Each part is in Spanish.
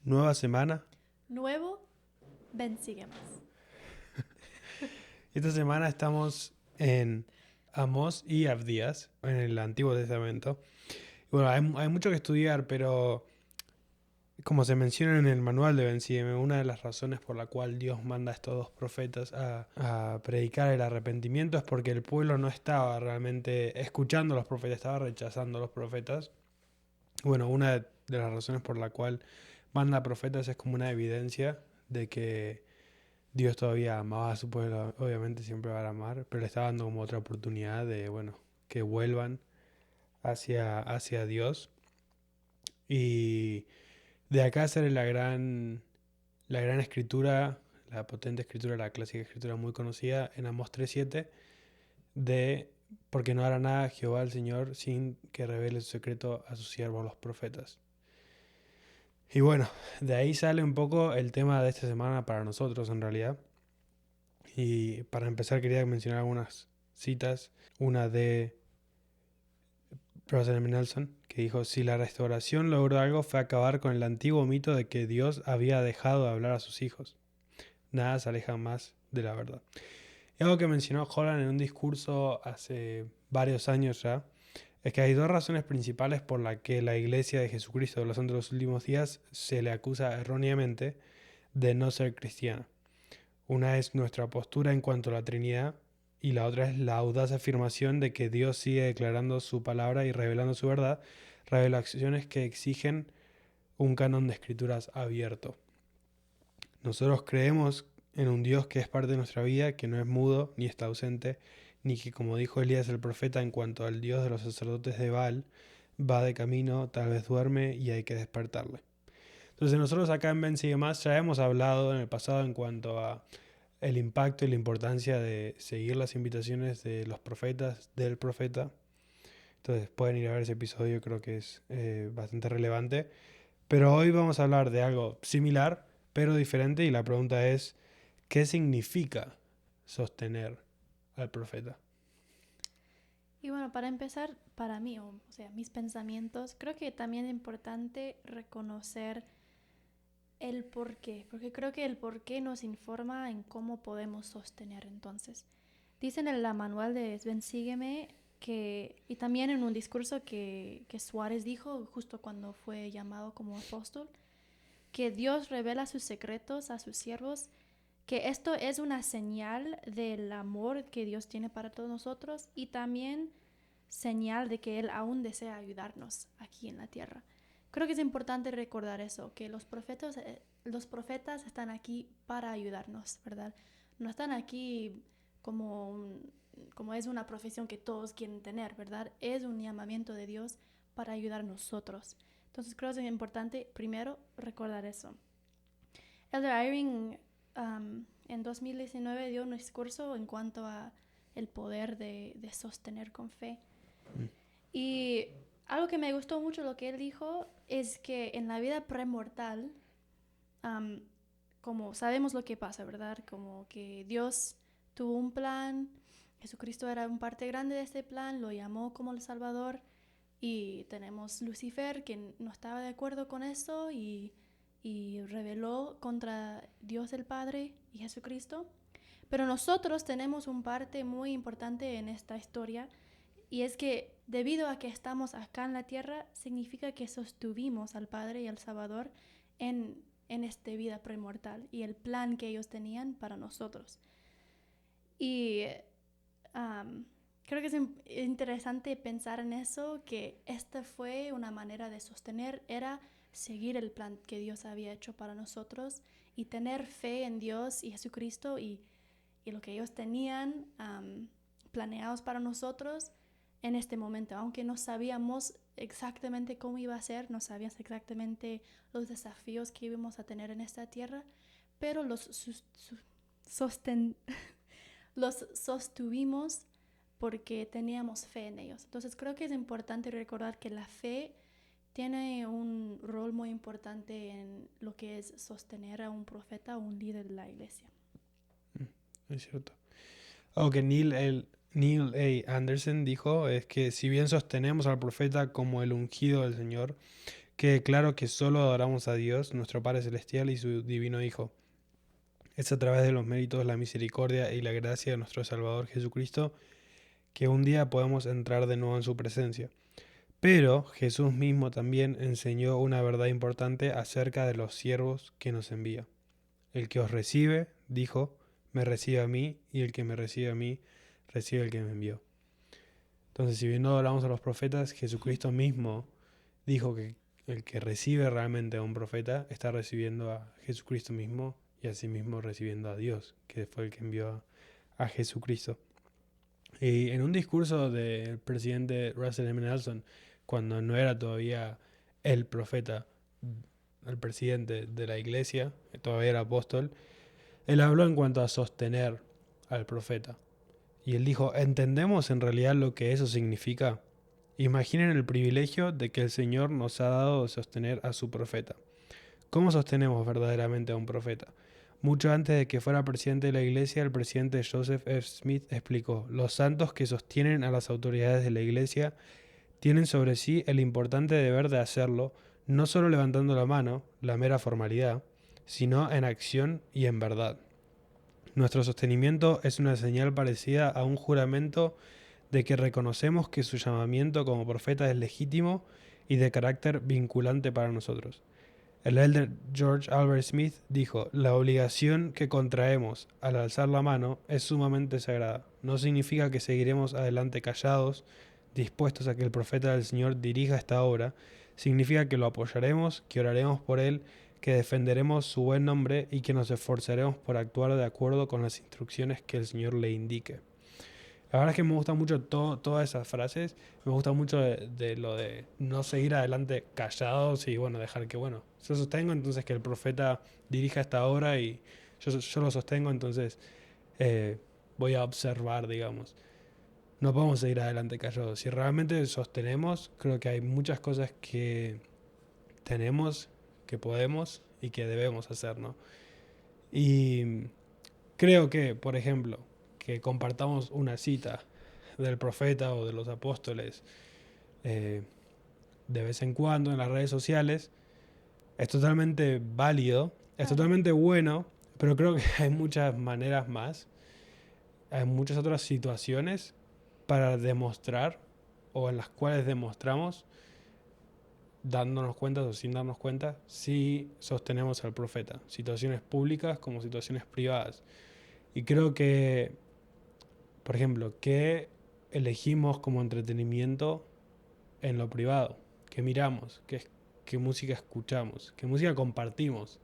Nueva semana. Nuevo, ven, sigue más. Esta semana estamos en Amós y Abdías, en el Antiguo Testamento. Y bueno, hay mucho que estudiar, pero como se menciona en el manual de Ben Sígueme, una de las razones por la cual Dios manda a estos dos profetas a predicar el arrepentimiento es porque el pueblo no estaba realmente escuchando a los profetas, estaba rechazando a los profetas. Bueno, una de las razones por la cual manda a profetas es como una evidencia de que Dios todavía amaba a su pueblo, obviamente siempre va a amar, pero le está dando como otra oportunidad de, bueno, que vuelvan hacia Dios. Y de acá sale la gran escritura, la potente escritura, la clásica escritura muy conocida en Amós 3:7, de porque no hará nada Jehová el Señor sin que revele su secreto a sus siervos los profetas. Y bueno, de ahí sale un poco el tema de esta semana para nosotros en realidad. Y para empezar quería mencionar algunas citas. Una de Russell M. Nelson, que dijo, si la restauración logró algo fue acabar con el antiguo mito de que Dios había dejado de hablar a sus hijos. Nada se aleja más de la verdad. Y algo que mencionó Holland en un discurso hace varios años ya, es que hay dos razones principales por las que la Iglesia de Jesucristo de los Santos de los Últimos Días se le acusa erróneamente de no ser cristiana. Una es nuestra postura en cuanto a la Trinidad y la otra es la audaz afirmación de que Dios sigue declarando su palabra y revelando su verdad, revelaciones que exigen un canon de escrituras abierto. Nosotros creemos en un Dios que es parte de nuestra vida, que no es mudo ni está ausente, ni que, como dijo Elías el profeta en cuanto al Dios de los sacerdotes de Baal, va de camino, tal vez duerme y hay que despertarle. Entonces nosotros acá en Ben Sigue Más ya hemos hablado en el pasado en cuanto a el impacto y la importancia de seguir las invitaciones de los profetas, del profeta. Entonces pueden ir a ver ese episodio, creo que es bastante relevante. Pero hoy vamos a hablar de algo similar, pero diferente, y la pregunta es, ¿qué significa sostener al profeta? Y bueno, para empezar, para mí, o sea, mis pensamientos, creo que también es importante reconocer el por qué, porque creo que el por qué nos informa en cómo podemos sostener. Entonces, dicen en la manual de Ven Sígueme que, y también en un discurso que Suárez dijo justo cuando fue llamado como apóstol, que Dios revela sus secretos a sus siervos, que esto es una señal del amor que Dios tiene para todos nosotros y también señal de que Él aún desea ayudarnos aquí en la tierra. Creo que es importante recordar eso, que los profetas están aquí para ayudarnos, ¿verdad? No están aquí como es una profesión que todos quieren tener, ¿verdad? Es un llamamiento de Dios para ayudar a nosotros. Entonces creo que es importante primero recordar eso. Elder Eyring en 2019 dio un discurso en cuanto a el poder de sostener con fe. Y algo que me gustó mucho lo que él dijo es que en la vida premortal, um, como sabemos lo que pasa, ¿verdad? Como que Dios tuvo un plan, Jesucristo era un parte grande de este plan, lo llamó como el Salvador y tenemos Lucifer que no estaba de acuerdo con eso y rebeló contra Dios el Padre y Jesucristo. Pero nosotros tenemos un parte muy importante en esta historia y es que debido a que estamos acá en la tierra, significa que sostuvimos al Padre y al Salvador en esta vida premortal y el plan que ellos tenían para nosotros. Y creo que es interesante pensar en eso, que esta fue una manera de sostener, era seguir el plan que Dios había hecho para nosotros y tener fe en Dios y Jesucristo y lo que ellos tenían planeados para nosotros en este momento, aunque no sabíamos exactamente cómo iba a ser, no sabíamos exactamente los desafíos que íbamos a tener en esta tierra, pero sosten los sostuvimos porque teníamos fe en ellos. Entonces creo que es importante recordar que la fe tiene un rol muy importante en lo que es sostener a un profeta o un líder de la iglesia. Es cierto. Algo que Neil A. Anderson dijo es que si bien sostenemos al profeta como el ungido del Señor, quede claro que solo adoramos a Dios, nuestro Padre Celestial y su Divino Hijo. Es a través de los méritos, la misericordia y la gracia de nuestro Salvador Jesucristo que un día podemos entrar de nuevo en su presencia. Pero Jesús mismo también enseñó una verdad importante acerca de los siervos que nos envía. El que os recibe, dijo, me recibe a mí, y el que me recibe a mí, recibe al que me envió. Entonces, si bien no hablamos a los profetas, Jesucristo mismo dijo que el que recibe realmente a un profeta está recibiendo a Jesucristo mismo y asimismo recibiendo a Dios, que fue el que envió a Jesucristo. Y en un discurso del presidente Russell M. Nelson, cuando no era todavía el profeta, el presidente de la iglesia, todavía era apóstol, él habló en cuanto a sostener al profeta. Y él dijo, ¿entendemos en realidad lo que eso significa? Imaginen el privilegio de que el Señor nos ha dado de sostener a su profeta. ¿Cómo sostenemos verdaderamente a un profeta? Mucho antes de que fuera presidente de la iglesia, el presidente Joseph F. Smith explicó, los santos que sostienen a las autoridades de la iglesia tienen sobre sí el importante deber de hacerlo, no solo levantando la mano, la mera formalidad, sino en acción y en verdad. Nuestro sostenimiento es una señal parecida a un juramento de que reconocemos que su llamamiento como profeta es legítimo y de carácter vinculante para nosotros. El elder George Albert Smith dijo, la obligación que contraemos al alzar la mano es sumamente sagrada. No significa que seguiremos adelante callados, dispuestos a que el profeta del Señor dirija esta obra. Significa que lo apoyaremos, que oraremos por él, que defenderemos su buen nombre y que nos esforzaremos por actuar de acuerdo con las instrucciones que el Señor le indique. La verdad es que me gustan mucho todas esas frases. Me gusta mucho de lo de no seguir adelante callados y bueno, dejar que, bueno, yo sostengo entonces que el profeta dirija esta obra y yo lo sostengo, entonces voy a observar, digamos. No podemos seguir adelante callados. Si realmente sostenemos, creo que hay muchas cosas que tenemos, que podemos y que debemos hacer, ¿no? Y creo que, por ejemplo, que compartamos una cita del profeta o de los apóstoles eh, de vez en cuando en las redes sociales es totalmente válido, es Claro. totalmente bueno, pero creo que hay muchas maneras más, hay muchas otras situaciones para demostrar o en las cuales demostramos, dándonos cuenta o sin darnos cuenta, si sostenemos al profeta, situaciones públicas como situaciones privadas. Y creo que, por ejemplo, ¿qué elegimos como entretenimiento en lo privado? ¿Qué miramos? ¿Qué música escuchamos? ¿Qué música compartimos?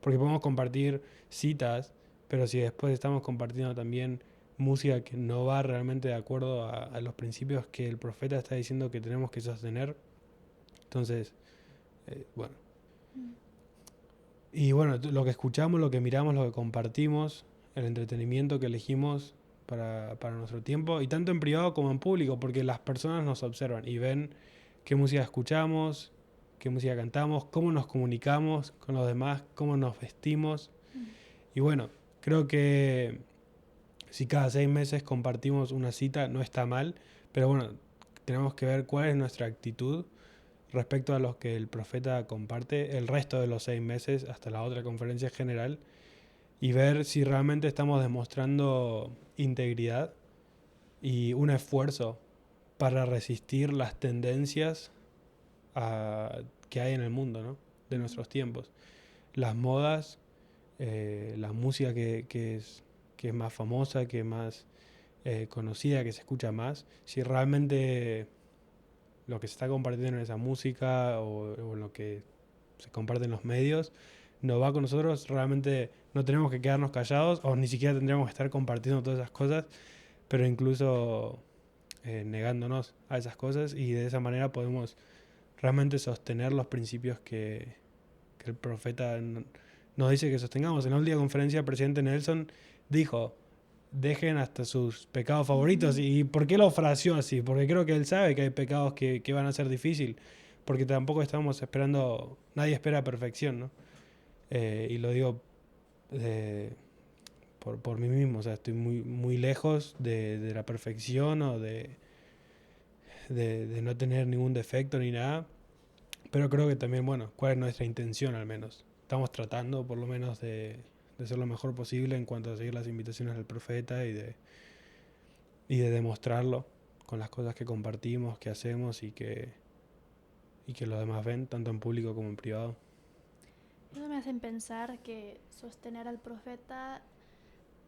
Porque podemos compartir citas, pero si después estamos compartiendo también música que no va realmente de acuerdo a los principios que el profeta está diciendo que tenemos que sostener, entonces, bueno. Mm. Y bueno, lo que escuchamos, lo que miramos, lo que compartimos, el entretenimiento que elegimos para nuestro tiempo, y tanto en privado como en público, porque las personas nos observan y ven qué música escuchamos, qué música cantamos, cómo nos comunicamos con los demás, cómo nos vestimos. Mm. Y bueno, creo que si cada 6 meses compartimos una cita no está mal, pero bueno, tenemos que ver cuál es nuestra actitud respecto a lo que el profeta comparte el resto de los 6 meses hasta la otra conferencia general y ver si realmente estamos demostrando integridad y un esfuerzo para resistir las tendencias que hay en el mundo, ¿no? De Mm. nuestros tiempos. Las modas, la música que es más famosa, que es más conocida, que se escucha más, si realmente lo que se está compartiendo en esa música o en lo que se comparte en los medios no va con nosotros, realmente no tenemos que quedarnos callados o ni siquiera tendríamos que estar compartiendo todas esas cosas, pero incluso negándonos a esas cosas y de esa manera podemos realmente sostener los principios que el profeta nos dice que sostengamos. En la última conferencia el presidente Nelson dijo, dejen hasta sus pecados favoritos. Ujú. ¿Y por qué lo fraseó así? Porque creo que él sabe que hay pecados que van a ser difícil, porque tampoco estamos esperando, nadie espera perfección, ¿no? Y lo digo por mí mismo, o sea, estoy muy lejos de la perfección o de no tener ningún defecto ni nada, Pero creo que también, bueno, cuál es nuestra intención al menos. Estamos tratando por lo menos de ser lo mejor posible en cuanto a seguir las invitaciones del profeta y de demostrarlo con las cosas que compartimos, que hacemos y que los demás ven, tanto en público como en privado. Eso me hace pensar que sostener al profeta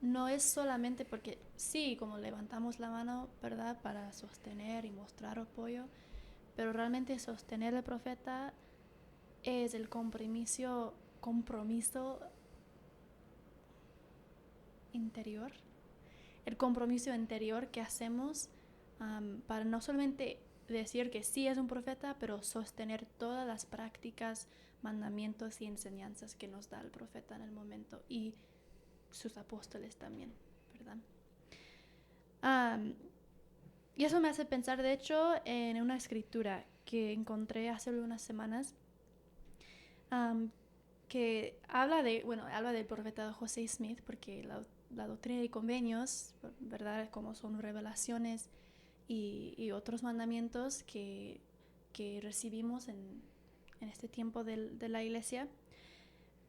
no es solamente porque sí, como levantamos la mano, ¿verdad? Para sostener y mostrar apoyo, pero realmente sostener al profeta es el compromiso interior, el compromiso interior que hacemos para no solamente decir que sí es un profeta, pero sostener todas las prácticas, mandamientos y enseñanzas que nos da el profeta en el momento y sus apóstoles también, ¿verdad? Y eso me hace pensar, de hecho, en una escritura que encontré hace unas semanas, que habla del profeta José Smith, porque la doctrina y convenios, ¿verdad? Como son revelaciones y otros mandamientos que recibimos en este tiempo de la iglesia.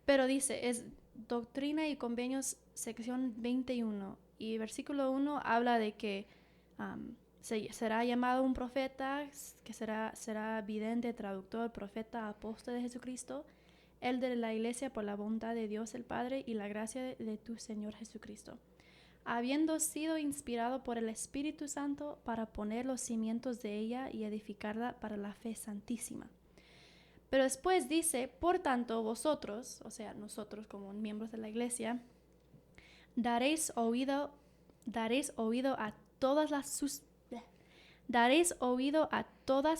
Pero dice, es Doctrina y Convenios, sección 21, y versículo 1 habla de que será llamado un profeta, que será vidente, traductor, profeta, apóstol de Jesucristo, el de la iglesia por la bondad de Dios el Padre y la gracia de tu Señor Jesucristo, habiendo sido inspirado por el Espíritu Santo para poner los cimientos de ella y edificarla para la fe santísima. Pero después dice, por tanto vosotros, o sea, nosotros como miembros de la iglesia, daréis oído a todas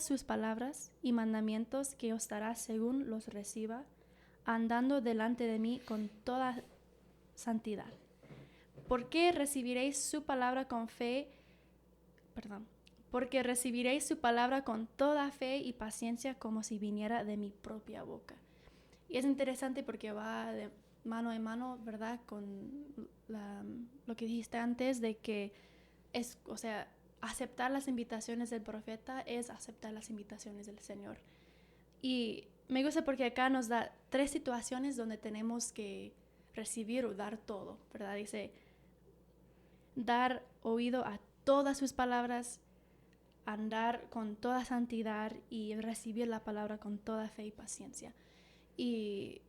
sus palabras y mandamientos que os dará según los reciba, andando delante de mí con toda santidad. Porque recibiréis su palabra con toda fe y paciencia como si viniera de mi propia boca. Y es interesante porque va de mano en mano, ¿verdad? Con lo que dijiste antes de que aceptar las invitaciones del profeta es aceptar las invitaciones del Señor. Y me gusta porque acá nos da 3 situaciones donde tenemos que recibir o dar todo, ¿verdad? Dice, dar oído a todas sus palabras, andar con toda santidad y recibir la palabra con toda fe y paciencia. Y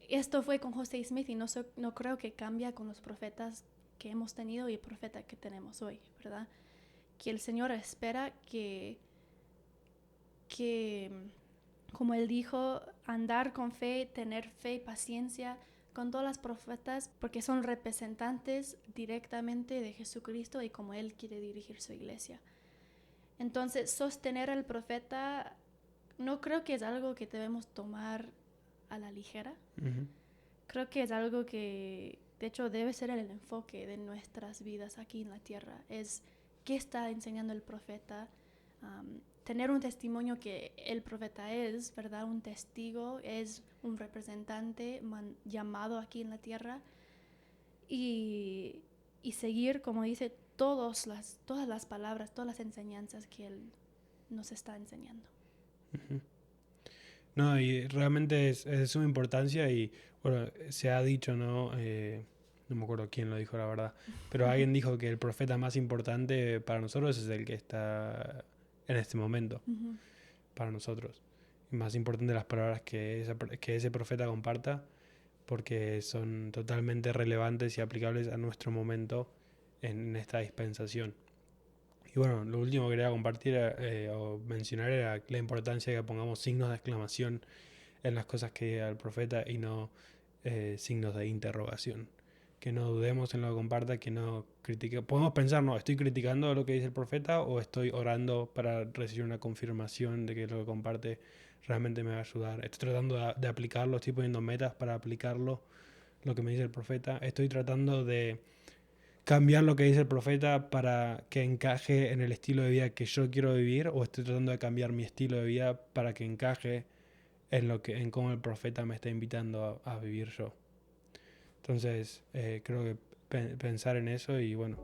esto fue con José Smith y no creo que cambia con los profetas que hemos tenido y el profeta que tenemos hoy, ¿verdad? Que el Señor espera que como Él dijo, andar con fe, tener fe y paciencia con todas las profetas, porque son representantes directamente de Jesucristo y como Él quiere dirigir su iglesia. Entonces, sostener al profeta no creo que es algo que debemos tomar a la ligera. Uh-huh. Creo que es algo que, de hecho, debe ser el enfoque de nuestras vidas aquí en la tierra. Es qué está enseñando el profeta. Tener un testimonio que el profeta es, ¿verdad? Un testigo, es un representante llamado aquí en la tierra. Y seguir, como dice, todas las palabras, todas las enseñanzas que Él nos está enseñando. Uh-huh. No, y realmente es de suma importancia y, bueno, se ha dicho, ¿no? No me acuerdo quién lo dijo, la verdad, pero alguien dijo que el profeta más importante para nosotros es el que está en este momento, Uh-huh. para nosotros. Y más importante las palabras que ese profeta comparta, porque son totalmente relevantes y aplicables a nuestro momento en esta dispensación. Y bueno, lo último que quería compartir o mencionar era la importancia de que pongamos signos de exclamación en las cosas que diga el profeta y no signos de interrogación. Que no dudemos en lo que comparta, que no critique. Podemos pensar, no, ¿estoy criticando lo que dice el profeta o estoy orando para recibir una confirmación de que lo que comparte realmente me va a ayudar? Estoy tratando de aplicarlo, estoy poniendo metas para aplicarlo, lo que me dice el profeta. Estoy tratando de cambiar lo que dice el profeta para que encaje en el estilo de vida que yo quiero vivir, o estoy tratando de cambiar mi estilo de vida para que encaje en cómo el profeta me está invitando a vivir yo. Entonces, creo que pensar en eso y, bueno,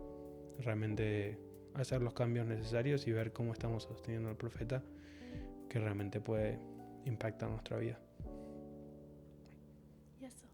realmente hacer los cambios necesarios y ver cómo estamos sosteniendo al profeta, que realmente puede impactan nuestra vida. Y eso.